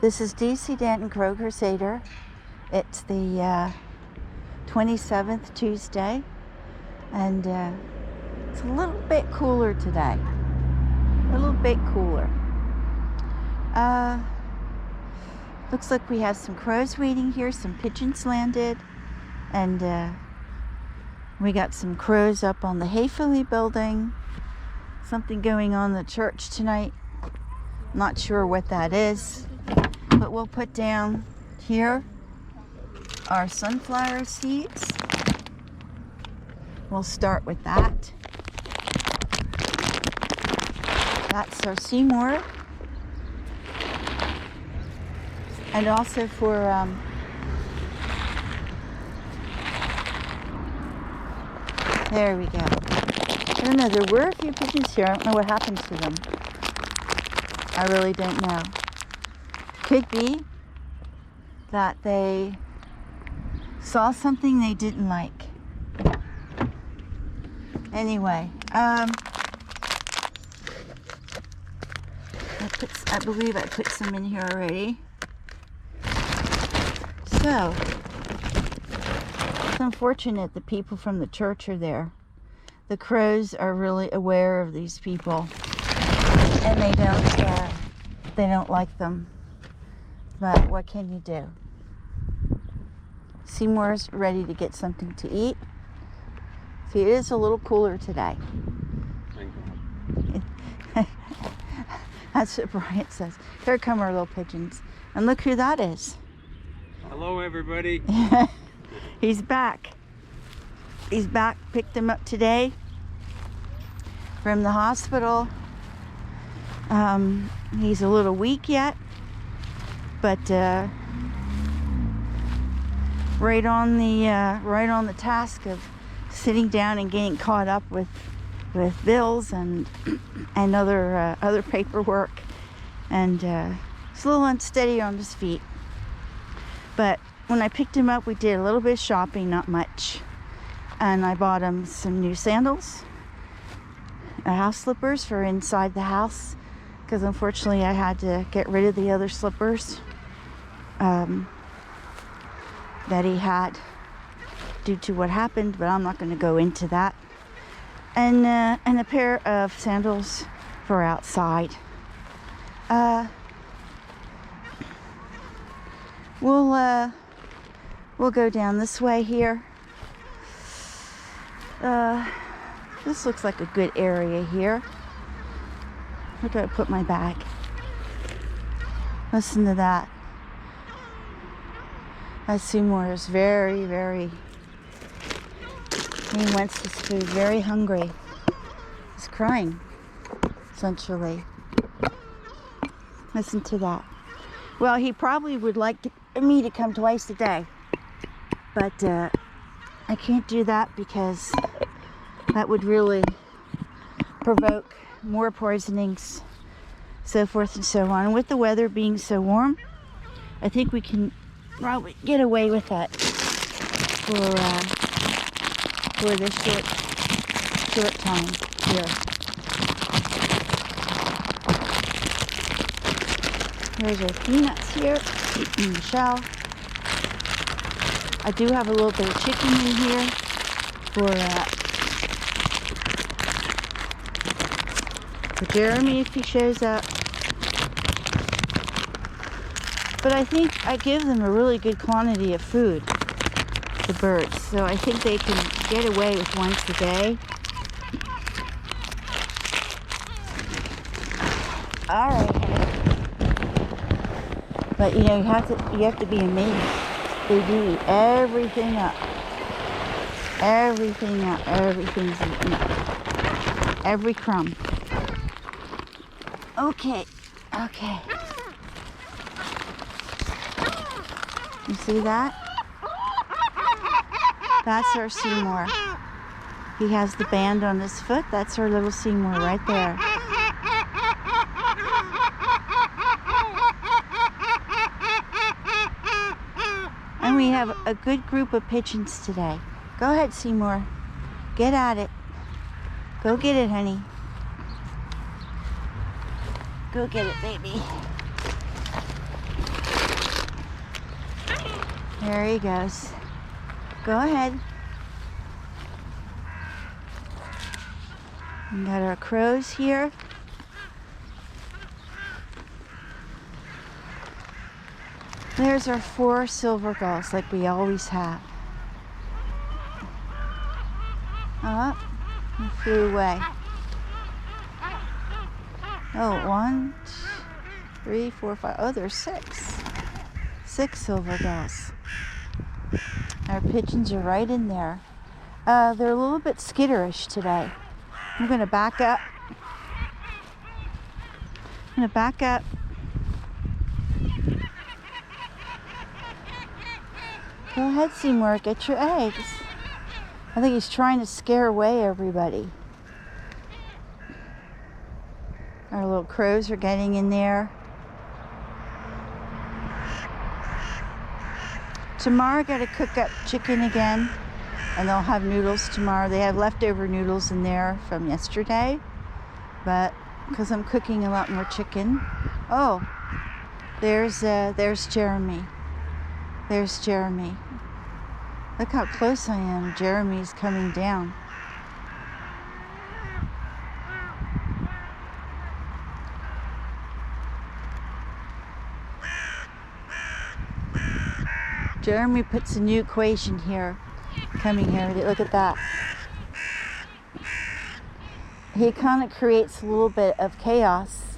This is DC Danton Crow Crusader. It's the 27th Tuesday, and it's a little bit cooler today. A little bit cooler. Looks like we have some crows waiting here, some pigeons landed, and we got some crows up on the Hayfully building. Something going on in the church tonight. Not sure what that is, but we'll put down here our sunflower seeds. We'll start with that. That's our Seymour. And also for there we go. I don't know, there were a few pigeons here. I don't know what happened to them. I really don't know. Could be that they saw something they didn't like. Anyway, I believe I put some in here already. So, it's unfortunate the people from the church are there. The crows are really aware of these people, and they don't like them. But what can you do? Seymour's ready to get something to eat. See, it is a little cooler today. That's what Brian says. Here come our little pigeons. And look who that is. Hello, everybody. He's back. He's back. Picked him up today from the hospital. He's a little weak yet, but right on the task of sitting down and getting caught up with bills and other paperwork, and he's a little unsteady on his feet. But when I picked him up, we did a little bit of shopping, not much, and I bought him some new sandals, house slippers for inside the house, because unfortunately I had to get rid of the other slippers that he had due to what happened, but I'm not going to go into that. And a pair of sandals for outside. We'll go down this way here. This looks like a good area here. Where do I put my bag? Listen to that. That Seymour is very, very, he wants his food, very hungry. He's crying, essentially. Listen to that. Well, he probably would like me to come twice a day, but I can't do that because that would really provoke more poisonings, so forth and so on. And with the weather being so warm, I think we can probably get away with that for this short time here. There's our peanuts here in the shell. I do have a little bit of chicken in here for Jeremy if he shows up. But I think I give them a really good quantity of food, the birds, so I think they can get away with once a day. All right, but you know, you have to be amazed. They do eat everything up. Everything's eaten up. Every crumb. Okay. You see that? That's our Seymour. He has the band on his foot. That's our little Seymour right there. And we have a good group of pigeons today. Go ahead, Seymour. Get at it. Go get it, honey. Go get it, baby. There he goes. Go ahead. We got our crows here. There's our 4 silver gulls like we always have. Oh, he flew away. Oh, 1, 2, 3, 4, 5. Oh, there's 6. 6 silver gulls. Our pigeons are right in there. They're a little bit skitterish today. I'm going to back up. Go ahead, Seymour, get your eggs. I think he's trying to scare away everybody. Our little crows are getting in there. Tomorrow I gotta cook up chicken again, and they'll have noodles tomorrow. They have leftover noodles in there from yesterday, but because I'm cooking a lot more chicken. Oh, there's Jeremy. There's Jeremy. Look how close I am. Jeremy's coming down. Jeremy puts a new equation here. Coming here. Look at that. He kind of creates a little bit of chaos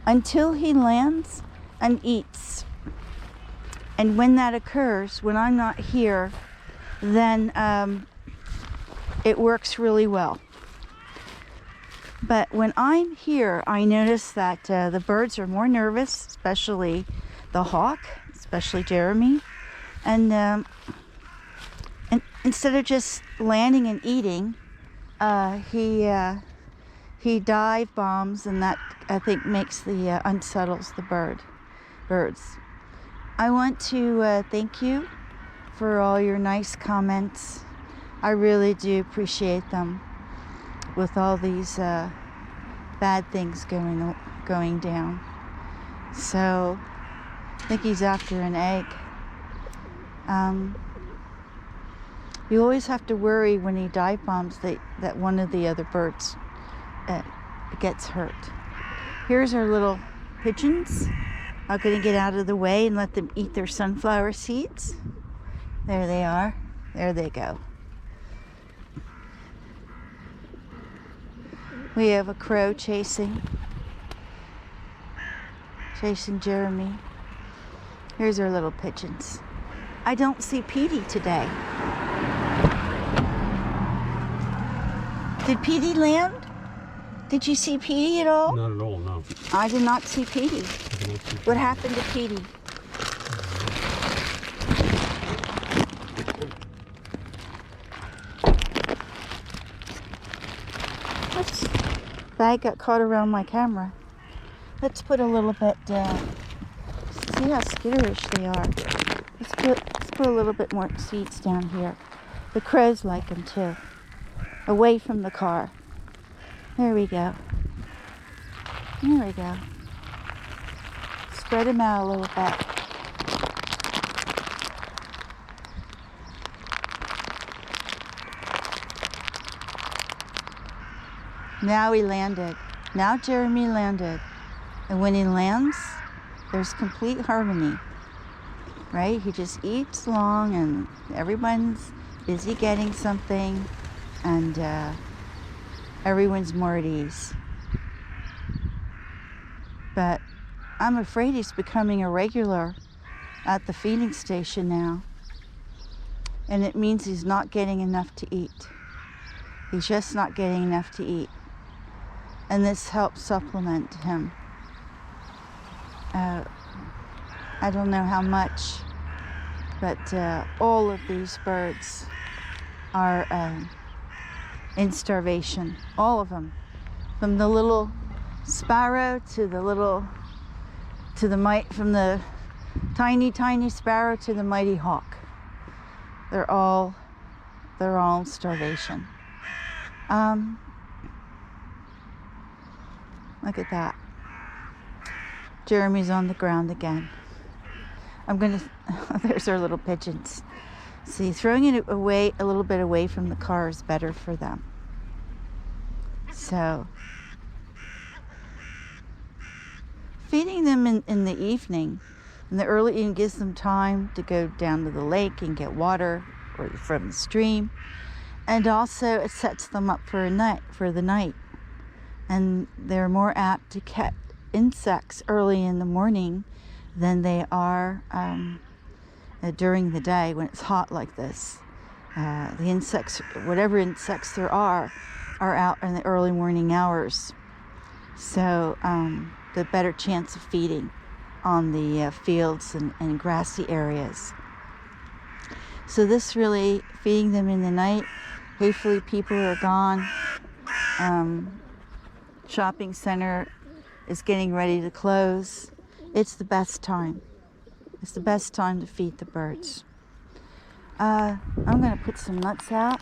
until he lands and eats. And when that occurs, when I'm not here, then it works really well. But when I'm here, I notice that the birds are more nervous, especially the hawk, especially Jeremy. And instead of just landing and eating, he dive bombs, and that I think makes the unsettles the birds. I want to thank you for all your nice comments. I really do appreciate them with all these bad things going down. So I think he's after an egg. You always have to worry when he dive bombs that one of the other birds gets hurt. Here's our little pigeons. I'm going to get out of the way and let them eat their sunflower seeds. There they are. There they go. We have a crow chasing Jeremy. Here's our little pigeons. I don't see Petey today. Did Petey land? Did you see Petey at all? Not at all, no. I did not see Petey. What happened to Petey? Oops. Bag got caught around my camera. Let's put a little bit, see how skitterish they are. Let's put a little bit more seeds down here. The crows like them too. Away from the car. There we go. There we go. Spread them out a little bit. Now he landed. Now Jeremy landed. And when he lands, there's complete harmony. Right? He just eats along and everyone's busy getting something, and everyone's more at ease. But I'm afraid he's becoming a regular at the feeding station now. And it means he's not getting enough to eat. He's just not getting enough to eat. And this helps supplement him. I don't know how much, but all of these birds are in starvation. All of them. From the little sparrow from the tiny sparrow to the mighty hawk. They're all in starvation. Look at that. Jeremy's on the ground again. There's our little pigeons. See, throwing it away, a little bit away from the car is better for them. So, feeding them in the evening, in the early evening, gives them time to go down to the lake and get water or from the stream. And also it sets them up for the night. And they're more apt to catch insects early in the morning than they are during the day when it's hot like this. The insects, whatever insects there are out in the early morning hours. So the better chance of feeding on the fields and grassy areas. So this really, feeding them in the night, hopefully people are gone. Shopping center is getting ready to close. It's the best time. It's the best time to feed the birds. I'm going to put some nuts out.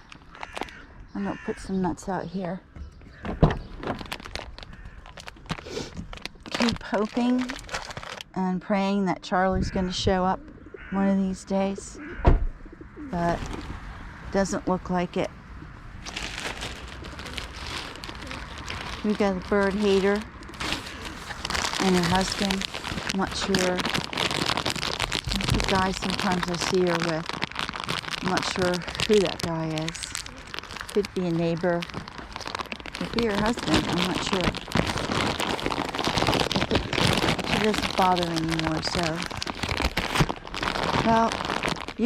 I'm going to put some nuts out here. Keep hoping and praying that Charlie's going to show up one of these days. But doesn't look like it. We've got a bird hater and her husband. I'm not sure. The guy sometimes I see her with. I'm not sure who that guy is. Could be a neighbor. Could be her husband. I'm not sure. She doesn't bother anymore, so. Well,